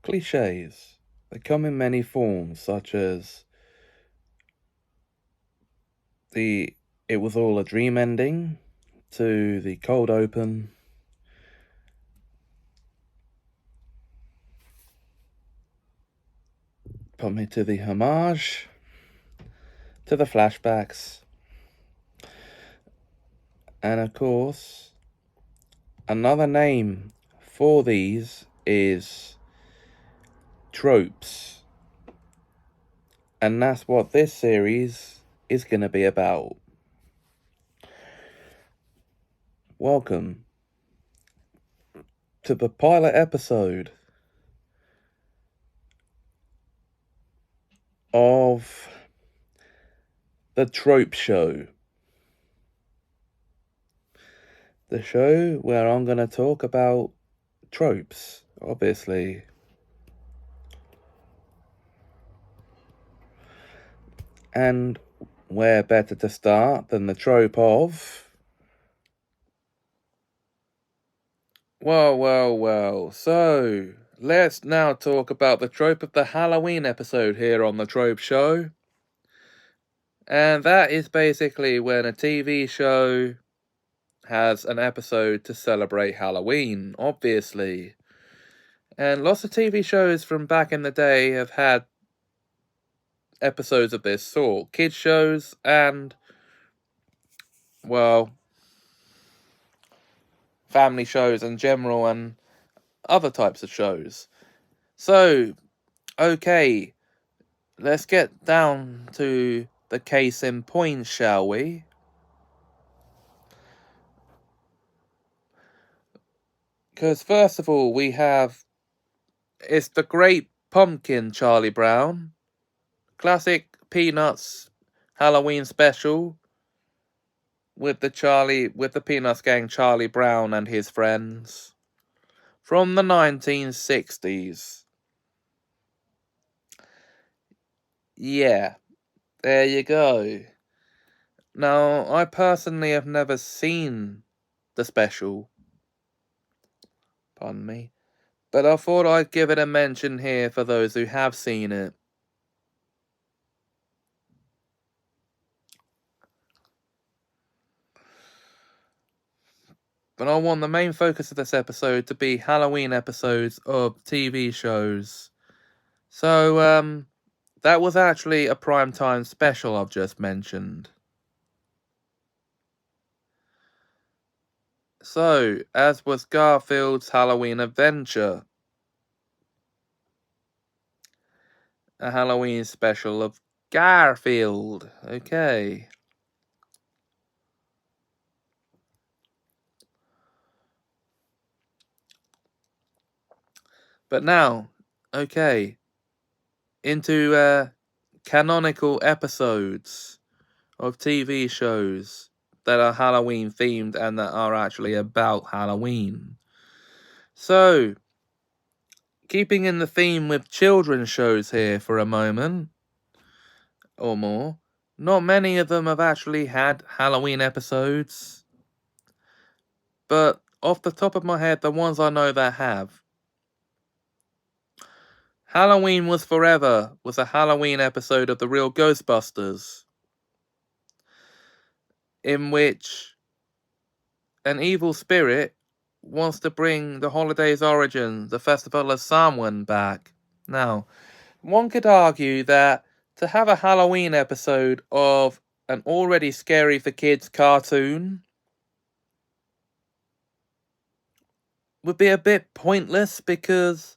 Cliches. They come in many forms, such as the "it was all a dream" ending, to the cold open, put me to the homage, to the flashbacks, and of course, another name for these is tropes. And that's what this series is going to be about. Welcome to the pilot episode of the Trope Show. The show where I'm going to talk about tropes, obviously. And where better to start than the trope of... Well. So, let's now talk about the trope of the Halloween episode here on the Trope Show. And that is basically when a TV show has an episode to celebrate Halloween, obviously. And lots of TV shows from back in the day have had episodes of this sort. Kids shows and, well, family shows in general and other types of shows. So, okay, let's get down to the case in point, shall we? Because first of all, it's the Great Pumpkin Charlie Brown. Classic Peanuts Halloween special with the Peanuts gang Charlie Brown and his friends from the 1960s. Yeah, there you go. Now, I personally have never seen the special. Pardon me. But I thought I'd give it a mention here for those who have seen it. But I want the main focus of this episode to be Halloween episodes of TV shows. So, that was actually a primetime special I've just mentioned. So, as was Garfield's Halloween Adventure, a Halloween special of Garfield. Okay. But now, okay, into canonical episodes of TV shows that are Halloween themed and that are actually about Halloween. So, keeping in the theme with children's shows here for a moment, or more, not many of them have actually had Halloween episodes. But off the top of my head, the ones I know that have. Halloween Was Forever was a Halloween episode of The Real Ghostbusters, in which an evil spirit wants to bring the holiday's origin, the Festival of Samhain, back. Now, one could argue that to have a Halloween episode of an already scary for kids cartoon would be a bit pointless because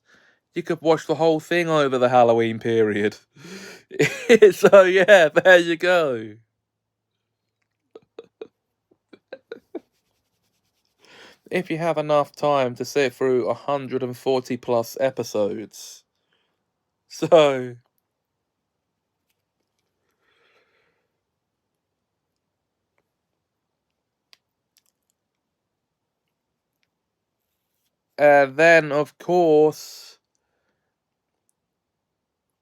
you could watch the whole thing over the Halloween period. So yeah, there you go. If you have enough time to sit through 140 plus episodes. So, and then of course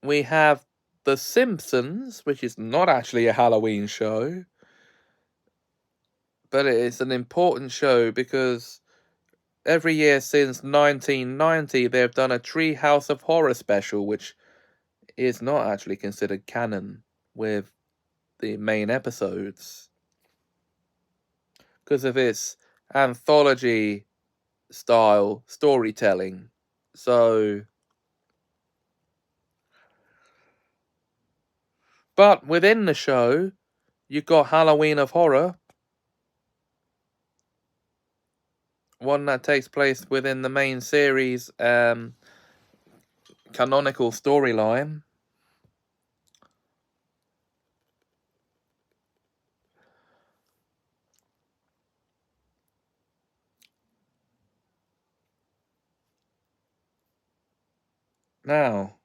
we have The Simpsons, which is not actually a Halloween show, but it is an important show because every year since 1990, they've done a Treehouse of Horror special, which is not actually considered canon with the main episodes because of its anthology style storytelling. So, but within the show, you've got Halloween of Horror, one that takes place within the main series canonical storyline. Now,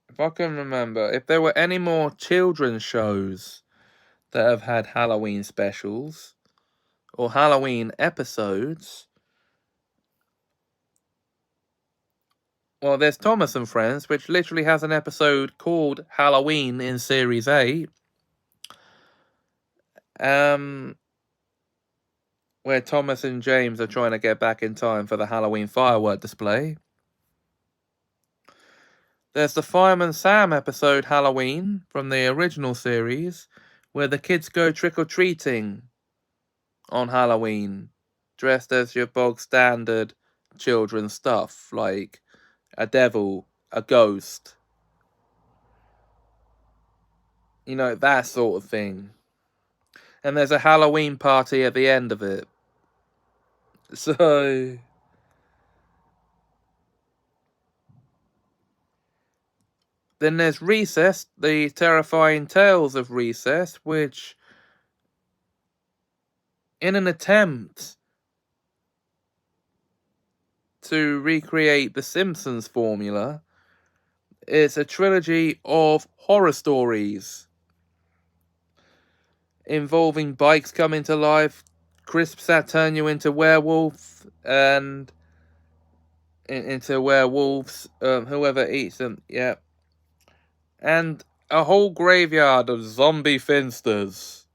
if I can remember, if there were any more children's shows that have had Halloween specials or Halloween episodes, well, there's Thomas and Friends, which literally has an episode called Halloween in Series 8. Where Thomas and James are trying to get back in time for the Halloween firework display. There's the Fireman Sam episode Halloween from the original series, where the kids go trick-or-treating on Halloween, dressed as your bog standard children's stuff, like a devil, a ghost, that sort of thing. And there's a Halloween party at the end of it. So, then there's Recess, the terrifying tales of Recess, which, in an attempt to recreate the Simpsons formula, it's a trilogy of horror stories involving bikes coming to life, crisps that turn you into werewolf, and into werewolves, whoever eats them, yeah. And a whole graveyard of zombie finsters.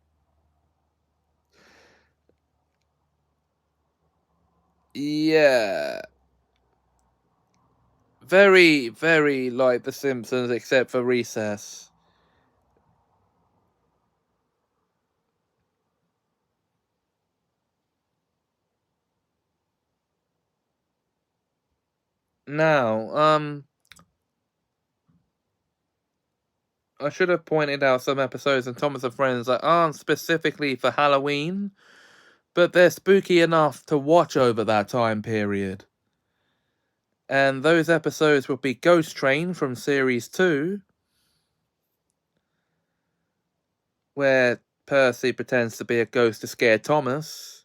Yeah. Very, very like The Simpsons, except for Recess. Now, I should have pointed out some episodes in Thomas and Friends that aren't specifically for Halloween, but they're spooky enough to watch over that time period. And those episodes would be Ghost Train from Series 2, where Percy pretends to be a ghost to scare Thomas.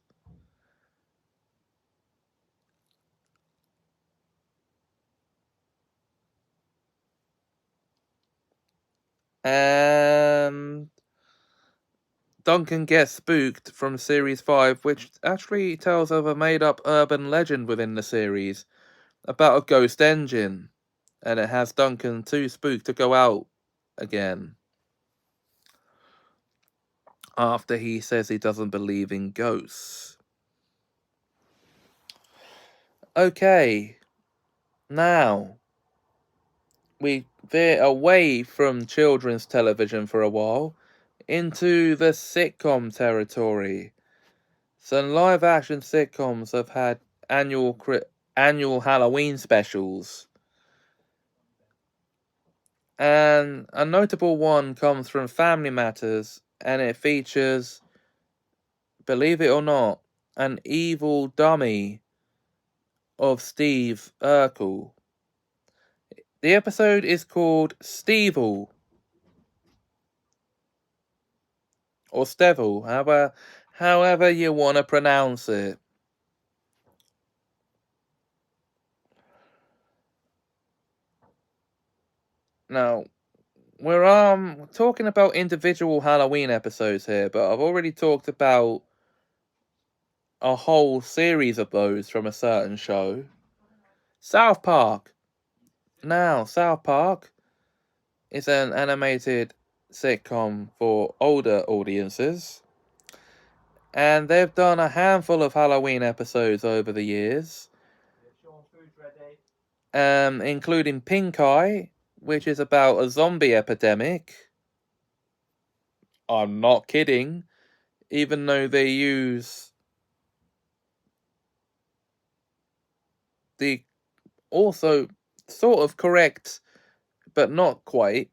And Duncan Gets Spooked from Series 5, which actually tells of a made-up urban legend within the series about a ghost engine, and it has Duncan too spooked to go out again after he says he doesn't believe in ghosts. Okay, now we veer away from children's television for a while into the sitcom territory. Some live action sitcoms have had annual Halloween specials. And a notable one comes from Family Matters, and it features, believe it or not, an evil dummy of Steve Urkel. The episode is called Stevel, or Stevel, however you want to pronounce it. Now, we're talking about individual Halloween episodes here, but I've already talked about a whole series of those from a certain show. South Park. Now, South Park is an animated sitcom for older audiences, And they've done a handful of Halloween episodes over the years. Including Pink Eye, which is about a zombie epidemic. I'm not kidding. Even though they use the also sort of correct, but not quite,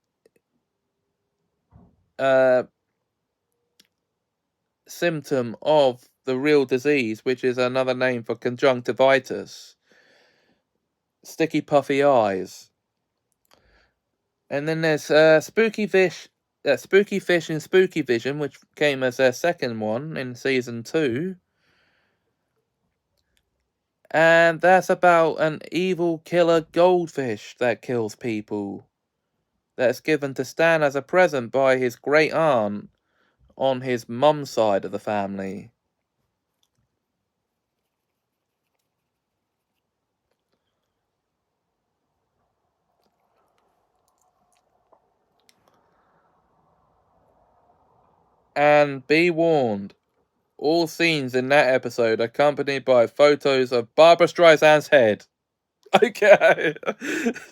symptom of the real disease, which is another name for conjunctivitis. Sticky puffy eyes. And then there's Spooky Fish and Spooky Vision, which came as their second one in season 2. And that's about an evil killer goldfish that kills people. That's given to Stan as a present by his great aunt on his mum's side of the family. And be warned, all scenes in that episode are accompanied by photos of Barbra Streisand's head. Okay.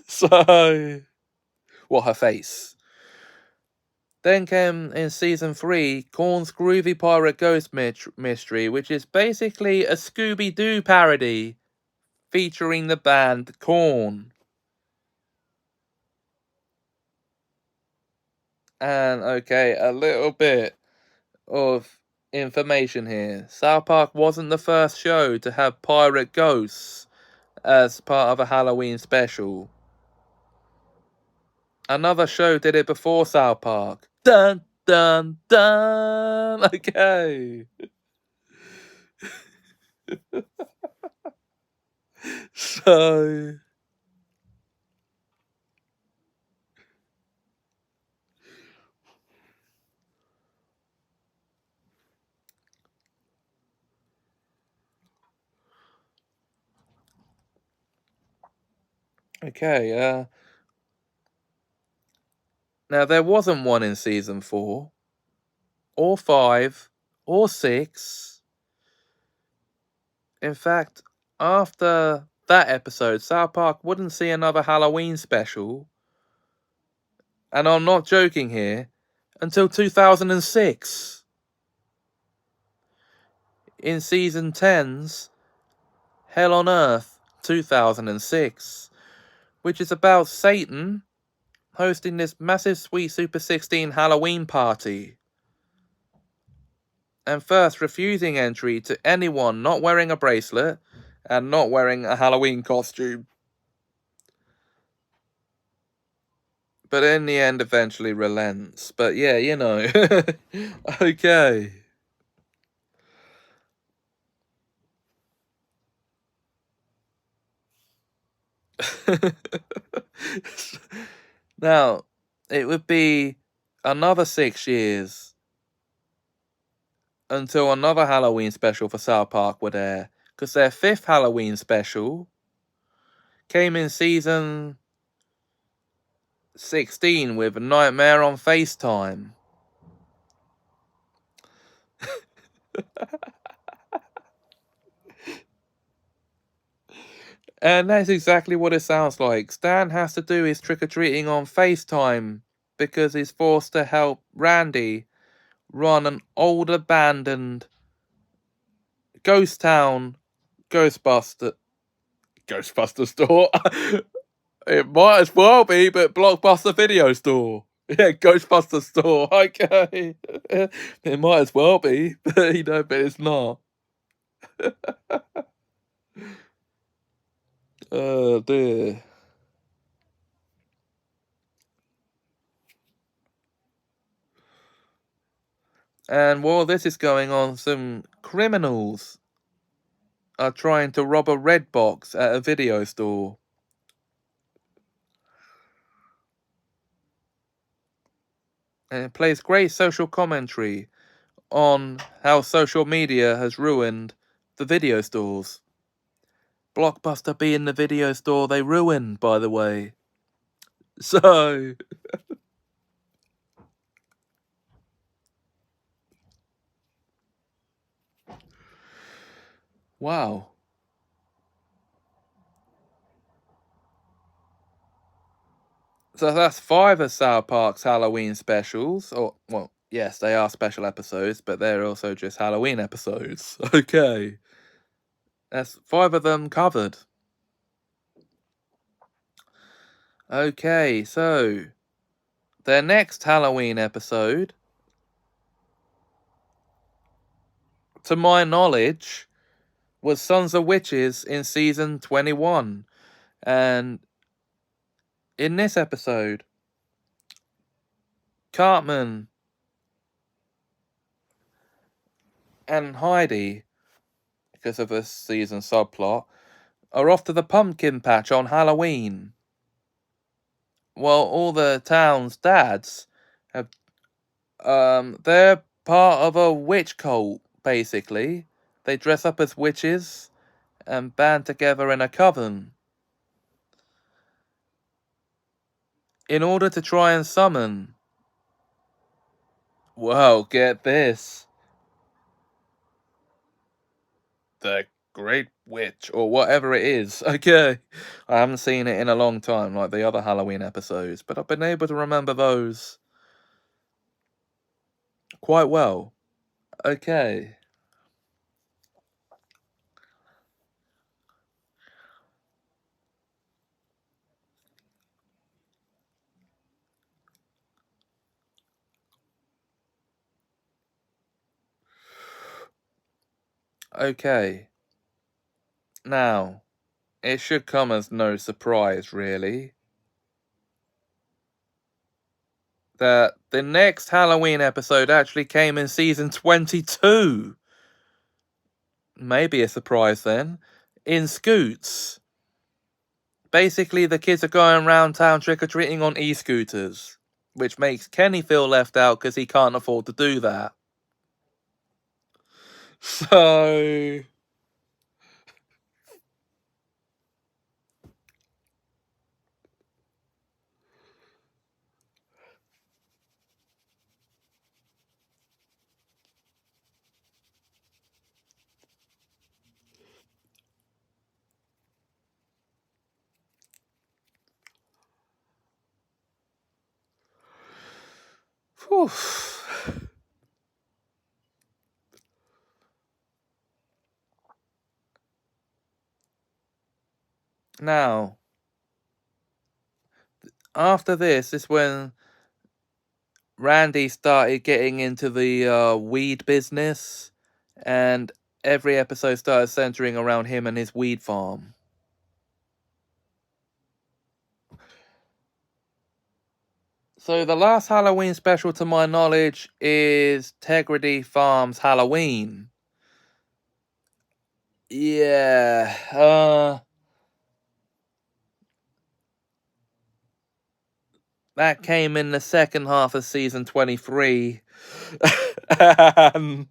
So, well, her face. Then came in season 3, Korn's Groovy Pirate Ghost Mystery, which is basically a Scooby-Doo parody featuring the band Korn. And okay, a little bit of information here. South Park wasn't the first show to have pirate ghosts as part of a Halloween special. Another show did it before South Park. Dun dun dun. Okay. So okay, now there wasn't one in season 4 or 5 or 6. In fact, after that episode, South Park wouldn't see another Halloween special, and I'm not joking here, until 2006. In season 10's Hell on Earth 2006, which is about Satan hosting this massive Sweet Super 16 Halloween party, and first refusing entry to anyone not wearing a bracelet and not wearing a Halloween costume. But in the end, eventually relents. But yeah, you know. Okay. Now, it would be another 6 years until another Halloween special for South Park would air, because their 5th Halloween special came in season 16 with Nightmare on FaceTime. And that's exactly what it sounds like. Stan has to do his trick-or-treating on FaceTime because he's forced to help Randy run an old abandoned ghost town Ghostbuster store. It might as well be, but Blockbuster video store. Yeah, Ghostbuster store. Okay. It might as well be, but but it's not. Oh dear. And while this is going on, some criminals are trying to rob a red box at a video store. And it plays great social commentary on how social media has ruined the video stores. Blockbuster being the video store they ruined, by the way. So, Wow. So that's 5 of South Park's Halloween specials. Or, well, yes, they are special episodes, but they're also just Halloween episodes. Okay. That's 5 of them covered. Okay, so their next Halloween episode, to my knowledge, was Sons of Witches in season 21. And in this episode, Cartman and Heidi, because of the season subplot, are off to the pumpkin patch on Halloween. While all the town's dads have, they're part of a witch cult, basically. They dress up as witches and band together in a coven in order to try and summon, well, get this, the Great Witch, or whatever it is. Okay. I haven't seen it in a long time, like the other Halloween episodes, but I've been able to remember those quite well. Okay. Okay. Now, it should come as no surprise, really, that the next Halloween episode actually came in season 22. Maybe a surprise then. In Scoots. Basically, the kids are going around town trick-or-treating on e-scooters, which makes Kenny feel left out because he can't afford to do that. So... Whew. Now, after this is when Randy started getting into the weed business, and every episode started centering around him and his weed farm. So the last Halloween special, to my knowledge, is Tegrity Farms Halloween. Yeah, that came in the second half of season 23. And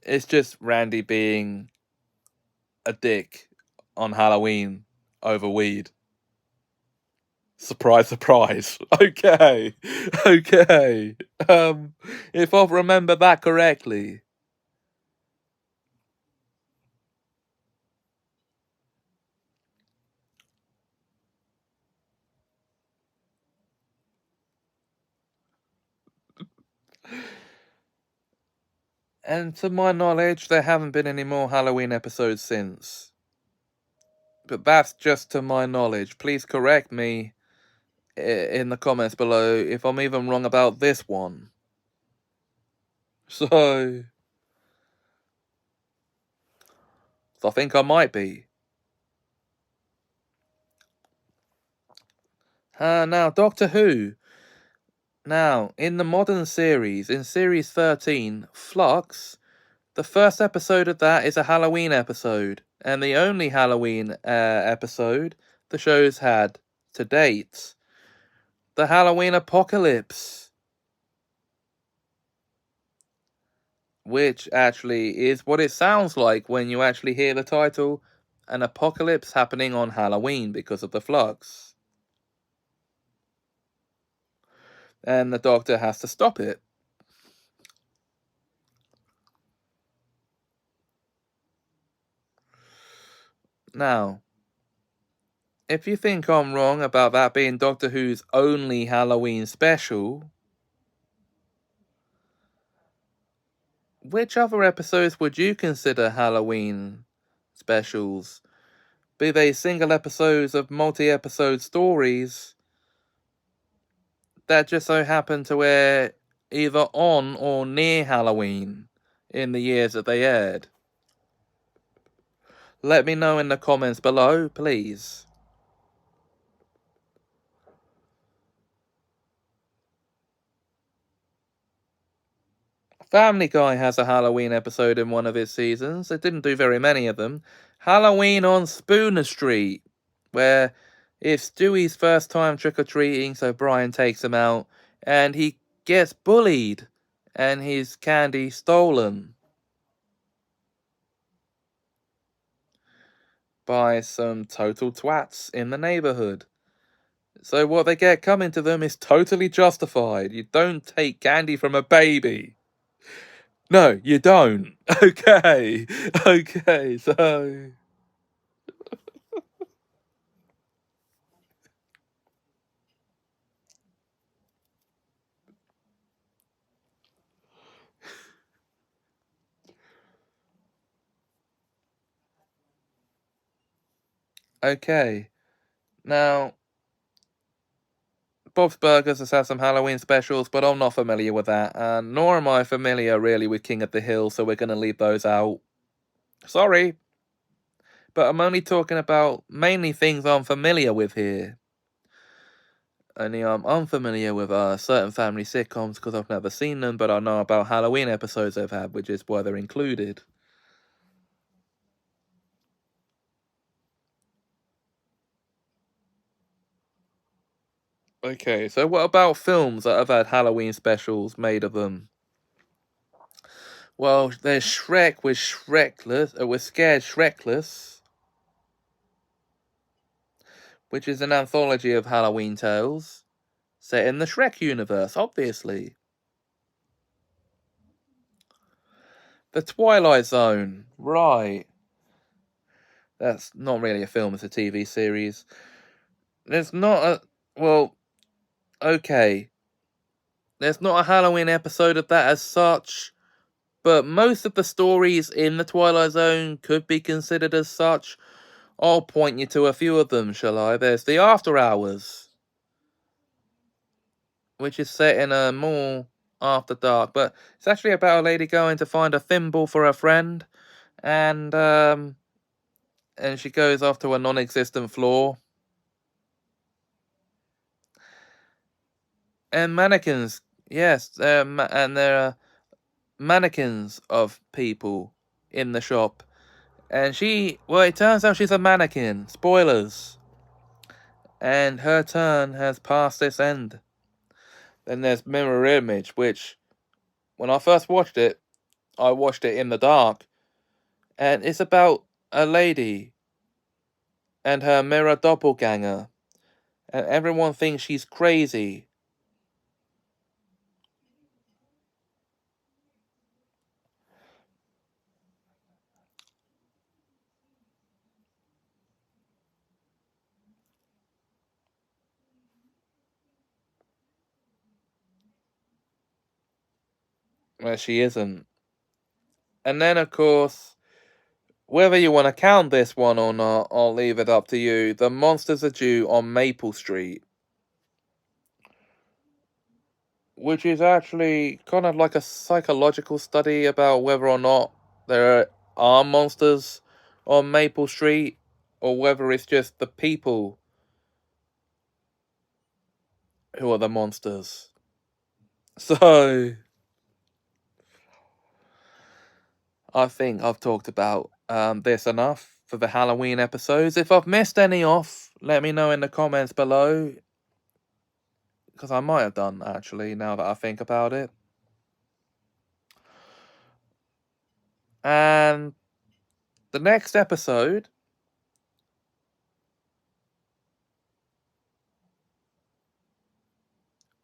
it's just Randy being a dick on Halloween over weed. Surprise, surprise. Okay. Okay. If I remember that correctly. And to my knowledge, there haven't been any more Halloween episodes since. But that's just to my knowledge. Please correct me in the comments below if I'm even wrong about this one. So I think I might be. Now, Doctor Who. Now, in the modern series, in series 13, Flux, the first episode of that is a Halloween episode, and the only Halloween episode the show's had to date. The Halloween Apocalypse. Which actually is what it sounds like when you actually hear the title, an apocalypse happening on Halloween because of the flux. And the Doctor has to stop it. Now, if you think I'm wrong about that being Doctor Who's only Halloween special, which other episodes would you consider Halloween specials? Be they single episodes of multi-episode stories that just so happen to air either on or near Halloween in the years that they aired? Let me know in the comments below, please. Family Guy has a Halloween episode in one of his seasons. It didn't do very many of them. Halloween on Spooner Street, where it's Stewie's first time trick-or-treating, so Brian takes him out, and he gets bullied, and his candy stolen by some total twats in the neighborhood. So what they get coming to them is totally justified. You don't take candy from a baby. No, you don't. Okay. Okay, so... Okay. Now, Bob's Burgers has had some Halloween specials, but I'm not familiar with that. And nor am I familiar, really, with King of the Hill, so we're going to leave those out. Sorry. But I'm only talking about mainly things I'm familiar with here. Only I'm unfamiliar with certain family sitcoms because I've never seen them, but I know about Halloween episodes they've had, which is why they're included. Okay, so what about films that have had Halloween specials made of them? Well, there's Shrek with with Scared Shrekless, which is an anthology of Halloween tales set in the Shrek universe, obviously. The Twilight Zone, right. That's not really a film, it's a TV series. There's not a... Well, okay. There's not a Halloween episode of that as such, but most of the stories in the Twilight Zone could be considered as such. I'll point you to a few of them, shall I? There's the After Hours, which is set in a mall after dark, but it's actually about a lady going to find a thimble for her friend, and she goes off to a non-existent floor. And mannequins, yes, and there are mannequins of people in the shop. And well, it turns out she's a mannequin. Spoilers. And her turn has passed this end. Then there's Mirror Image, which, when I first watched it, I watched it in the dark. And it's about a lady and her mirror doppelganger. And everyone thinks she's crazy. Well, she isn't. And then, of course, whether you want to count this one or not, I'll leave it up to you. The Monsters Are Due on Maple Street, which is actually kind of like a psychological study about whether or not there are monsters on Maple Street, or whether it's just the people who are the monsters. So, I think I've talked about this enough for the Halloween episodes. If I've missed any off, let me know in the comments below, because I might have done, actually, now that I think about it. And the next episode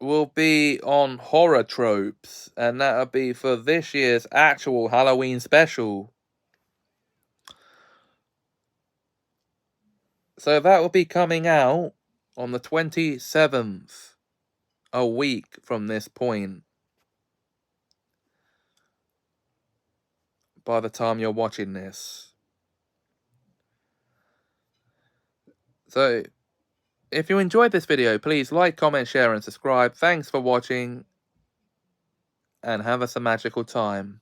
will be on horror tropes, and that'll be for this year's actual Halloween special. So that will be coming out on the 27th, a week from this point, by the time you're watching this. So, if you enjoyed this video, please like, comment, share, and subscribe. Thanks for watching, and have us a magical time.